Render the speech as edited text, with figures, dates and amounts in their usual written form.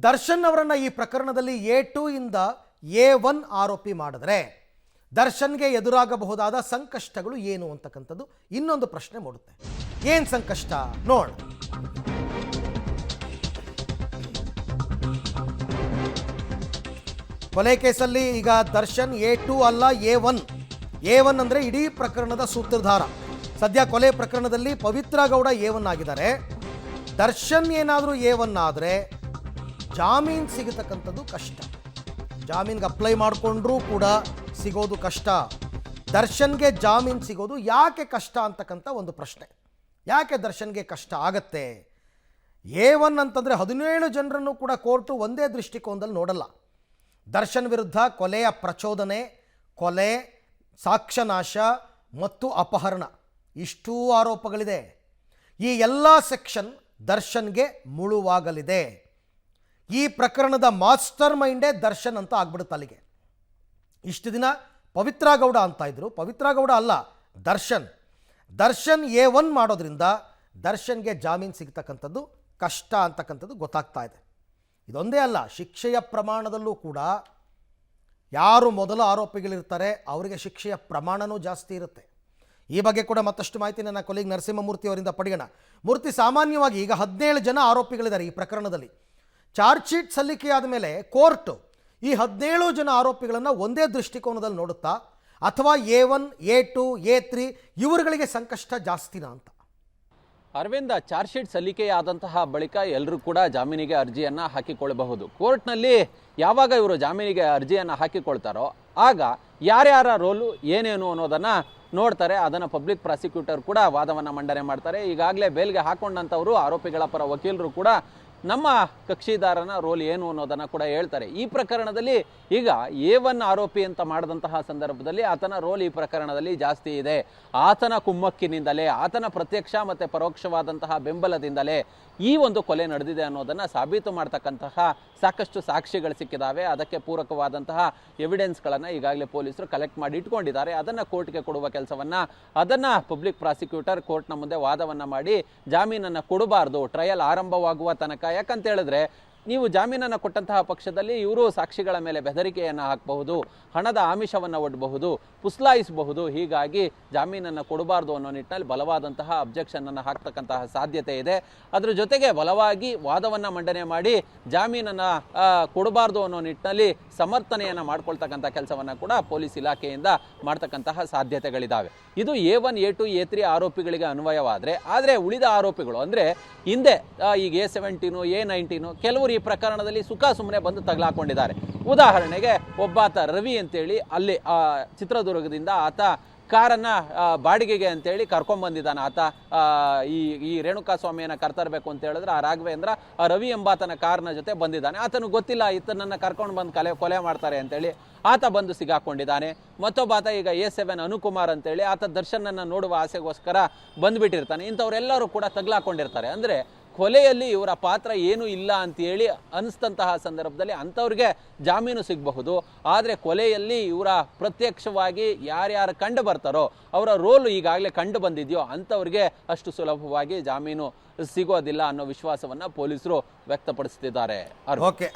ದರ್ಶನ್ ಅವರನ್ನ ಈ ಪ್ರಕರಣದಲ್ಲಿ A2 ಇಂದ A1 ಆರೋಪಿ ಮಾಡಿದ್ರೆ ದರ್ಶನ್ಗೆ ಎದುರಾಗಬಹುದಾದ ಸಂಕಷ್ಟಗಳು ಏನು ಅಂತಕ್ಕಂಥದ್ದು ಇನ್ನೊಂದು ಪ್ರಶ್ನೆ ಮೂಡುತ್ತೆ. ಏನು ಸಂಕಷ್ಟ ನೋಡ. ಕೊಲೆ ಕೇಸಲ್ಲಿ ಈಗ ದರ್ಶನ್ A2 ಅಲ್ಲ A1 ಅಂದರೆ ಇಡೀ ಪ್ರಕರಣದ ಸೂತ್ರಧಾರ. ಸದ್ಯ ಕೊಲೆ ಪ್ರಕರಣದಲ್ಲಿ ಪವಿತ್ರ ಗೌಡ A1 ಆಗಿದ್ದಾರೆ. ದರ್ಶನ್ ಏನಾದರೂ A1 ಆದರೆ ಜಾಮೀನು ಸಿಗತಕ್ಕಂಥದ್ದು ಕಷ್ಟ. ಜಾಮೀನಿಗೆ ಅಪ್ಲೈ ಮಾಡಿಕೊಂಡ್ರೂ ಕೂಡ ಸಿಗೋದು ಕಷ್ಟ. ದರ್ಶನ್ಗೆ ಜಾಮೀನು ಸಿಗೋದು ಯಾಕೆ ಕಷ್ಟ ಅಂತಕ್ಕಂಥ ಒಂದು ಪ್ರಶ್ನೆ. ಯಾಕೆ ದರ್ಶನ್ಗೆ ಕಷ್ಟ ಆಗತ್ತೆ? A1 ಅಂತಂದರೆ 17 ಜನರನ್ನು ಕೂಡ ಕೋರ್ಟು ಒಂದೇ ದೃಷ್ಟಿಕೋನದಲ್ಲಿ ನೋಡಲ್ಲ. ದರ್ಶನ್ ವಿರುದ್ಧ ಕೊಲೆಯ ಪ್ರಚೋದನೆ, ಕೊಲೆ, ಸಾಕ್ಷ್ಯನಾಶ ಮತ್ತು ಅಪಹರಣ ಇಷ್ಟೂ ಆರೋಪಗಳಿದೆ. ಈ ಎಲ್ಲ ಸೆಕ್ಷನ್ ದರ್ಶನ್ಗೆ ಮುಳುವಾಗಲಿದೆ. ಈ ಪ್ರಕರಣದ ಮಾಸ್ಟರ್ ಮೈಂಡೇ ದರ್ಶನ್ ಅಂತ ಆಗ್ಬಿಡುತ್ತೆ ಅಲ್ಲಿಗೆ. ಇಷ್ಟು ದಿನ ಪವಿತ್ರ ಗೌಡ ಅಂತ ಇದ್ರು, ಪವಿತ್ರ ಗೌಡ ಅಲ್ಲ ದರ್ಶನ್ A1 ಮಾಡೋದ್ರಿಂದ ದರ್ಶನ್ಗೆ ಜಾಮೀನು ಸಿಗ್ತಕ್ಕಂಥದ್ದು ಕಷ್ಟ ಅಂತಕ್ಕಂಥದ್ದು ಗೊತ್ತಾಗ್ತಾ ಇದೆ. ಇದೊಂದೇ ಅಲ್ಲ, ಶಿಕ್ಷೆಯ ಪ್ರಮಾಣದಲ್ಲೂ ಕೂಡ ಯಾರು ಮೊದಲ ಆರೋಪಿಗಳಿರ್ತಾರೆ ಅವರಿಗೆ ಶಿಕ್ಷೆಯ ಪ್ರಮಾಣವೂ ಜಾಸ್ತಿ ಇರುತ್ತೆ. ಈ ಬಗ್ಗೆ ಕೂಡ ಮತ್ತಷ್ಟು ಮಾಹಿತಿ ನನ್ನ ಕೊಲೀಗ್ ನರಸಿಂಹಮೂರ್ತಿ ಅವರಿಂದ ಪಡೆಯೋಣ. ಮೂರ್ತಿ, ಸಾಮಾನ್ಯವಾಗಿ ಈಗ 17 ಜನ ಆರೋಪಿಗಳಿದ್ದಾರೆ ಈ ಪ್ರಕರಣದಲ್ಲಿ. ಚಾರ್ಜ್ ಶೀಟ್ ಸಲ್ಲಿಕೆಯಾದ ಮೇಲೆ ಕೋರ್ಟು ಈ 17 ಜನ ಆರೋಪಿಗಳನ್ನು ಒಂದೇ ದೃಷ್ಟಿಕೋನದಲ್ಲಿ ನೋಡುತ್ತಾ, ಅಥವಾ A1, A2, A3 ಇವರುಗಳಿಗೆ ಸಂಕಷ್ಟ ಜಾಸ್ತಿನಾ ಅಂತ? ಅರವಿಂದ, ಚಾರ್ಜ್ ಶೀಟ್ ಸಲ್ಲಿಕೆಯಾದಂತಹ ಬಳಿಕ ಎಲ್ಲರೂ ಕೂಡ ಜಾಮೀನಿಗೆ ಅರ್ಜಿಯನ್ನು ಹಾಕಿಕೊಳ್ಳಬಹುದು. ಕೋರ್ಟ್ನಲ್ಲಿ ಯಾವಾಗ ಇವರು ಜಾಮೀನಿಗೆ ಅರ್ಜಿಯನ್ನು ಹಾಕಿಕೊಳ್ತಾರೋ ಆಗ ಯಾರ್ಯಾರ ರೋಲು ಏನೇನು ಅನ್ನೋದನ್ನು ನೋಡ್ತಾರೆ. ಅದನ್ನು ಪಬ್ಲಿಕ್ ಪ್ರಾಸಿಕ್ಯೂಟರ್ ಕೂಡ ವಾದವನ್ನು ಮಂಡನೆ ಮಾಡ್ತಾರೆ. ಈಗಾಗಲೇ ಬೇಲ್ಗೆ ಹಾಕೊಂಡಂಥವರು ಆರೋಪಿಗಳ ಪರ ವಕೀಲರು ಕೂಡ ನಮ್ಮ ಕಕ್ಷಿದಾರನ ರೋಲ್ ಏನು ಅನ್ನೋದನ್ನು ಕೂಡ ಹೇಳ್ತಾರೆ. ಈ ಪ್ರಕರಣದಲ್ಲಿ ಈಗ A1 ಆರೋಪಿ ಅಂತ ಮಾಡಿದಂತಹ ಸಂದರ್ಭದಲ್ಲಿ ಆತನ ರೋಲ್ ಈ ಪ್ರಕರಣದಲ್ಲಿ ಜಾಸ್ತಿ ಇದೆ. ಆತನ ಕುಮ್ಮಕ್ಕಿನಿಂದಲೇ, ಆತನ ಪ್ರತ್ಯಕ್ಷ ಮತ್ತು ಪರೋಕ್ಷವಾದಂತಹ ಬೆಂಬಲದಿಂದಲೇ ಈ ಒಂದು ಕೊಲೆ ನಡೆದಿದೆ ಅನ್ನೋದನ್ನು ಸಾಬೀತು ಮಾಡ್ತಕ್ಕಂತಹ ಸಾಕಷ್ಟು ಸಾಕ್ಷಿಗಳು ಸಿಕ್ಕಿದ್ದಾವೆ. ಅದಕ್ಕೆ ಪೂರಕವಾದಂತಹ ಎವಿಡೆನ್ಸ್ಗಳನ್ನು ಈಗಾಗಲೇ ಪೊಲೀಸರು ಕಲೆಕ್ಟ್ ಮಾಡಿ ಇಟ್ಕೊಂಡಿದ್ದಾರೆ. ಅದನ್ನು ಕೋರ್ಟ್ಗೆ ಕೊಡುವ ಕೆಲಸವನ್ನು, ಅದನ್ನು ಪಬ್ಲಿಕ್ ಪ್ರಾಸಿಕ್ಯೂಟರ್ ಕೋರ್ಟ್ನ ಮುಂದೆ ವಾದವನ್ನು ಮಾಡಿ ಜಾಮೀನನ್ನು ಕೊಡಬಾರ್ದು ಟ್ರಯಲ್ ಆರಂಭವಾಗುವ ತನಕ. ಯಾಕಂತ ಹೇಳಿದ್ರೆ ನೀವು ಜಾಮೀನನ್ನು ಕೊಟ್ಟಂತಹ ಪಕ್ಷದಲ್ಲಿ ಇವರು ಸಾಕ್ಷಿಗಳ ಮೇಲೆ ಬೆದರಿಕೆಯನ್ನು ಹಾಕಬಹುದು, ಹಣದ ಆಮಿಷವನ್ನು ಒಡ್ಡಬಹುದು, ಪುಸ್ಲಾಯಿಸಬಹುದು. ಹೀಗಾಗಿ ಜಾಮೀನನ್ನು ಕೊಡಬಾರ್ದು ಅನ್ನೋ ನಿಟ್ಟಿನಲ್ಲಿ ಬಲವಾದಂತಹ ಅಬ್ಜೆಕ್ಷನನ್ನು ಹಾಕ್ತಕ್ಕಂತಹ ಸಾಧ್ಯತೆ ಇದೆ. ಅದರ ಜೊತೆಗೆ ಬಲವಾಗಿ ವಾದವನ್ನು ಮಂಡನೆ ಮಾಡಿ ಜಾಮೀನನ್ನು ಕೊಡಬಾರ್ದು ಅನ್ನೋ ನಿಟ್ಟಿನಲ್ಲಿ ಸಮರ್ಥನೆಯನ್ನು ಮಾಡ್ಕೊಳ್ತಕ್ಕಂಥ ಕೆಲಸವನ್ನು ಕೂಡ ಪೊಲೀಸ್ ಇಲಾಖೆಯಿಂದ ಮಾಡ್ತಕ್ಕಂತಹ ಸಾಧ್ಯತೆಗಳಿದ್ದಾವೆ. ಇದು A1, A2, A3 ಆರೋಪಿಗಳಿಗೆ ಅನ್ವಯವಾದರೆ, ಆದರೆ ಉಳಿದ ಆರೋಪಿಗಳು ಅಂದರೆ ಹಿಂದೆ ಈಗ A17, A19 ಕೆಲವರು ಈ ಪ್ರಕರಣದಲ್ಲಿ ಸುಖ ಸುಮ್ಮನೆ ಬಂದು ತಗಲಾಕೊಂಡಿದ್ದಾರೆ. ಉದಾಹರಣೆಗೆ ಒಬ್ಬಾತ ರವಿ ಅಂತೇಳಿ ಅಲ್ಲಿ ಚಿತ್ರದುರ್ಗದಿಂದ ಆತ ಕಾರನ್ನು ಬಾಡಿಗೆಗೆ ಅಂತೇಳಿ ಕರ್ಕೊಂಡ್ಬಂದಿದ್ದಾನೆ. ಆತ ಈ ರೇಣುಕಾ ಸ್ವಾಮಿಯನ್ನು ಕರ್ತರಬೇಕು ಅಂತ ಹೇಳಿದ್ರೆ ಆ ರಾಘವೇಂದ್ರ ಆ ರವಿ ಎಂಬಾತನ ಕಾರ್ನ ಜೊತೆ ಬಂದಿದ್ದಾನೆ. ಆತನು ಗೊತ್ತಿಲ್ಲ ಈತನನ್ನು ಕರ್ಕೊಂಡು ಬಂದು ಕೊಲೆ ಮಾಡ್ತಾರೆ ಅಂತೇಳಿ ಆತ ಬಂದು ಸಿಗಾಕೊಂಡಿದ್ದಾನೆ. ಮತ್ತೊಬ್ಬಾತ ಈಗ A7 ಅನುಕುಮಾರ್ ಅಂತೇಳಿ ಆತ ದರ್ಶನನ್ನು ನೋಡುವ ಆಸೆಗೋಸ್ಕರ ಬಂದುಬಿಟ್ಟಿರ್ತಾನೆ. ಇಂಥವರೆಲ್ಲರೂ ಕೂಡ ತಗಲಾಕೊಂಡಿರ್ತಾರೆ. ಅಂದರೆ ಕೊಲೆಯಲ್ಲಿ ಇವರ ಪಾತ್ರ ಏನೂ ಇಲ್ಲ ಅಂತೇಳಿ ಅನಿಸ್ತಂತಹ ಸಂದರ್ಭದಲ್ಲಿ ಅಂಥವ್ರಿಗೆ ಜಾಮೀನು ಸಿಗಬಹುದು. ಆದರೆ ಕೊಲೆಯಲ್ಲಿ ಇವರ ಪ್ರತ್ಯಕ್ಷವಾಗಿ ಯಾರ್ಯಾರು ಕಂಡು ಬರ್ತಾರೋ ಅವರ ರೋಲು ಈಗಾಗಲೇ ಕಂಡು ಬಂದಿದೆಯೋ ಅಂಥವ್ರಿಗೆ ಅಷ್ಟು ಸುಲಭವಾಗಿ ಜಾಮೀನು ಸಿಗೋದಿಲ್ಲ ಅನ್ನೋ ವಿಶ್ವಾಸವನ್ನು ಪೊಲೀಸರು ವ್ಯಕ್ತಪಡಿಸ್ತಿದ್ದಾರೆ. ಓಕೆ.